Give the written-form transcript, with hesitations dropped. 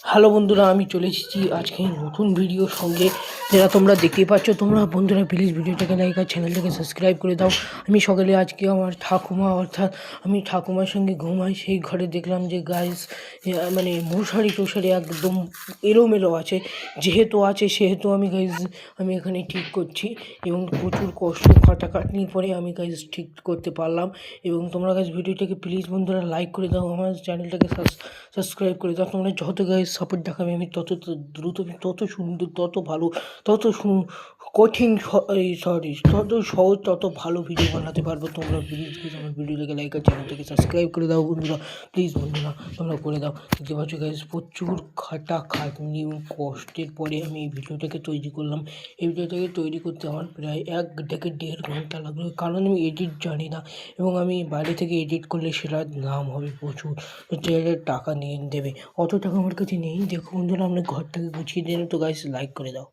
Hello বন্ধুরা, আমি চলে এসেছি আজকে নতুন ভিডিওর সঙ্গে। যারা তোমরা দেখতেই পাচ্ছ, তোমরা বন্ধুরা প্লিজ ভিডিওটাকে লাইক আর চ্যানেলটাকে সাবস্ক্রাইব করে দাও। আমি সকালে আজকে আমার ঠাকুমা, অর্থাৎ আমি ঠাকুমার সঙ্গে ঘুমাই, সেই ঘরে দেখলাম যে গাইস মানে মশারি টশারি একদম এলোমেলো আছে। যেহেতু আছে সেহেতু আমি এখানে ঠিক করছি এবং প্রচুর কষ্ট খাটাখাটনির পরে আমি গাইস ঠিক করতে পারলাম। এবং তোমরা গাইস ভিডিওটাকে প্লিজ বন্ধুরা লাইক করে দাও, আমার চ্যানেলটাকে সাবস্ক্রাইব করে দাও। তোমরা যত গাইস সাপোর্ট দেখাবে আমি তত দ্রুত, তত সুন্দর, তত ভালো, তত কঠিন, তত সহজ, তত ভালো ভিডিও বানাতে পারবো। তোমরা প্লিজ আমার ভিডিওটাকে লাইক আর চ্যানেলটাকে সাবস্ক্রাইব করে দাও বন্ধুরা, প্লিজ বন্ধুরা তোমরা করে দাও। দেখতে পাচ্ছ গাইস প্রচুর খাটাখাটনি এবং কষ্টের পরে আমি এই ভিডিওটাকে তৈরি করলাম। এই ভিডিওটাকে তৈরি করতে আমার প্রায় 1 থেকে 1.5 ঘন্টা লাগলো, কারণ আমি এডিট জানি না এবং আমি বাইরে থেকে এডিট করলে সেটার দাম হবে প্রচুর, টাকা নিয়ে দেবে। অত টাকা আমার কাছে নেই। দেখো বন্ধুরা, আমরা ঘরটাকে গুছিয়ে দিন, তো গাইস লাইক করে দাও।